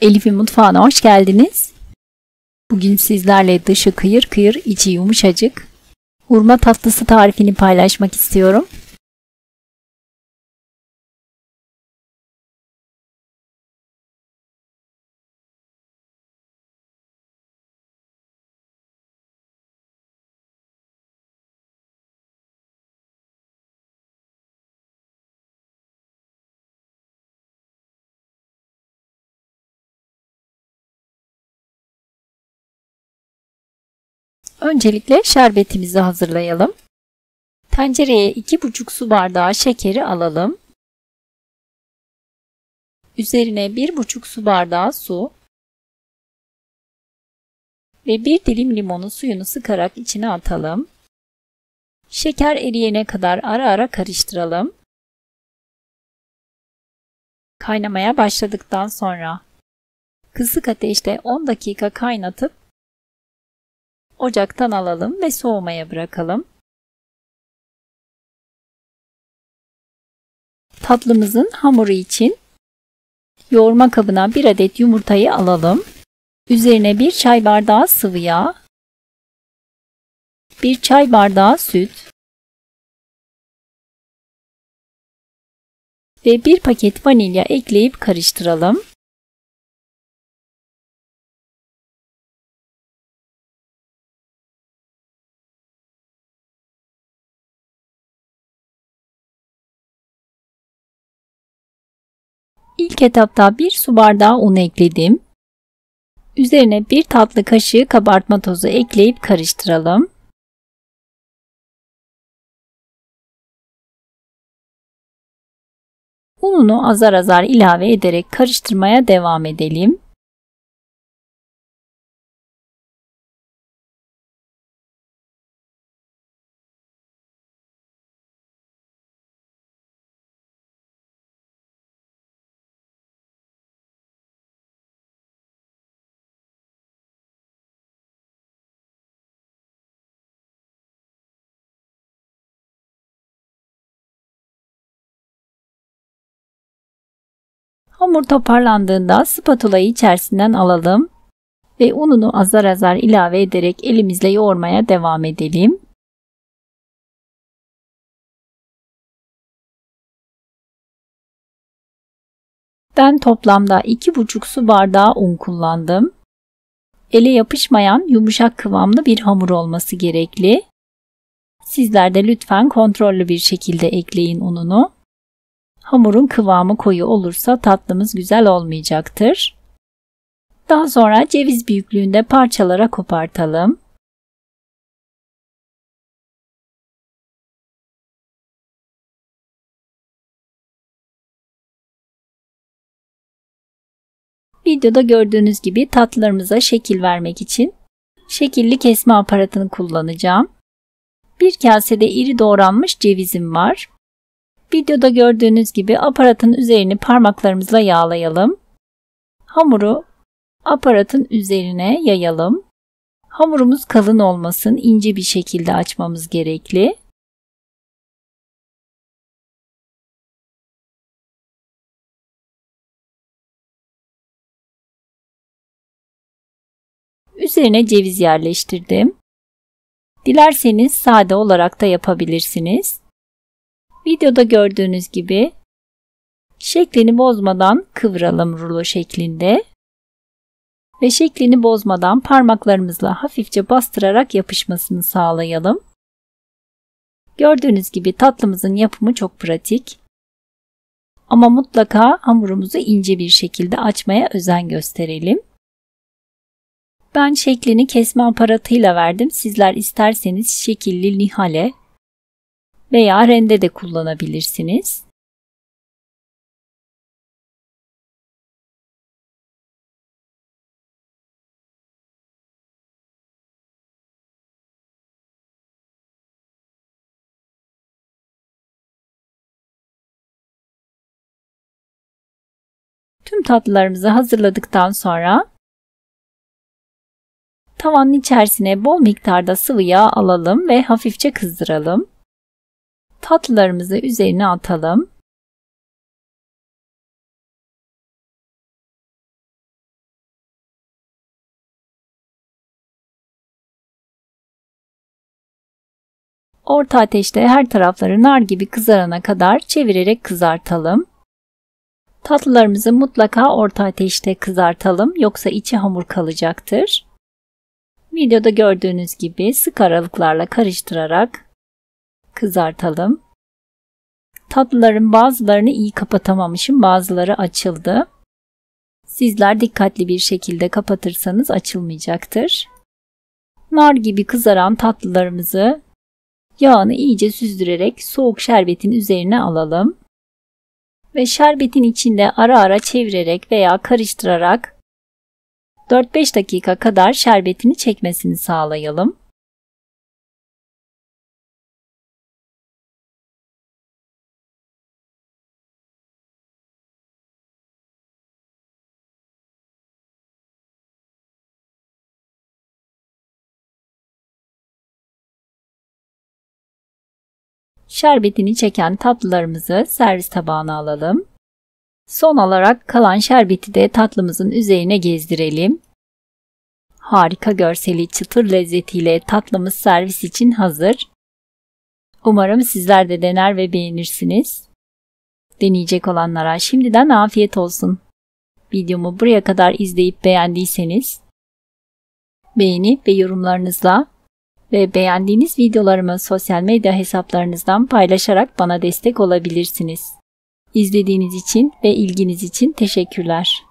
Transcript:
Elif'in mutfağına hoş geldiniz. Bugün sizlerle dışı kıyır kıyır, içi yumuşacık hurma tatlısı tarifini paylaşmak istiyorum. Öncelikle şerbetimizi hazırlayalım. Tencereye 2,5 su bardağı şekeri alalım. Üzerine 1,5 su bardağı su ve 1 dilim limonu suyunu sıkarak içine atalım. Şeker eriyene kadar ara ara karıştıralım. Kaynamaya başladıktan sonra kısık ateşte 10 dakika kaynatıp ocaktan alalım ve soğumaya bırakalım. Tatlımızın hamuru için yoğurma kabına 1 adet yumurtayı alalım. Üzerine 1 çay bardağı sıvı yağ, 1 çay bardağı süt ve 1 paket vanilya ekleyip karıştıralım. İlk etapta 1 su bardağı un ekledim. Üzerine 1 tatlı kaşığı kabartma tozu ekleyip karıştıralım. Ununu azar azar ilave ederek karıştırmaya devam edelim. Hamur toparlandığında spatulayı içerisinden alalım ve ununu azar azar ilave ederek elimizle yoğurmaya devam edelim. Ben toplamda 2,5 su bardağı un kullandım. Ele yapışmayan yumuşak kıvamlı bir hamur olması gerekli. Sizler de lütfen kontrollü bir şekilde ekleyin ununu. Hamurun kıvamı koyu olursa tatlımız güzel olmayacaktır. Daha sonra ceviz büyüklüğünde parçalara kopartalım. Videoda gördüğünüz gibi tatlılarımıza şekil vermek için şekilli kesme aparatını kullanacağım. Bir kasede iri doğranmış cevizim var. Videoda gördüğünüz gibi aparatın üzerini parmaklarımızla yağlayalım. Hamuru aparatın üzerine yayalım. Hamurumuz kalın olmasın, ince bir şekilde açmamız gerekli. Üzerine ceviz yerleştirdim. Dilerseniz sade olarak da yapabilirsiniz. Videoda gördüğünüz gibi şeklini bozmadan kıvıralım rulo şeklinde ve şeklini bozmadan parmaklarımızla hafifçe bastırarak yapışmasını sağlayalım. Gördüğünüz gibi tatlımızın yapımı çok pratik. Ama mutlaka hamurumuzu ince bir şekilde açmaya özen gösterelim. Ben şeklini kesme aparatıyla verdim. Sizler isterseniz şekilli nihale veya rende de kullanabilirsiniz. Tüm tatlılarımızı hazırladıktan sonra tavanın içerisine bol miktarda sıvı yağ alalım ve hafifçe kızdıralım. Tatlılarımızı üzerine atalım. Orta ateşte her tarafları nar gibi kızarana kadar çevirerek kızartalım. Tatlılarımızı mutlaka orta ateşte kızartalım, yoksa içi hamur kalacaktır. Videoda gördüğünüz gibi sık aralıklarla karıştırarak kızartalım. Tatlıların bazılarını iyi kapatamamışım, bazıları açıldı. Sizler dikkatli bir şekilde kapatırsanız açılmayacaktır. Nar gibi kızaran tatlılarımızı yağını iyice süzdürerek soğuk şerbetin üzerine alalım. Ve şerbetin içinde ara ara çevirerek veya karıştırarak 4-5 dakika kadar şerbetini çekmesini sağlayalım. Şerbetini çeken tatlılarımızı servis tabağına alalım. Son olarak kalan şerbeti de tatlımızın üzerine gezdirelim. Harika görseli, çıtır lezzetiyle tatlımız servis için hazır. Umarım sizler de dener ve beğenirsiniz. Deneyecek olanlara şimdiden afiyet olsun. Videomu buraya kadar izleyip beğendiyseniz beğeni ve yorumlarınızla ve beğendiğiniz videolarımı sosyal medya hesaplarınızdan paylaşarak bana destek olabilirsiniz. İzlediğiniz için ve ilginiz için teşekkürler.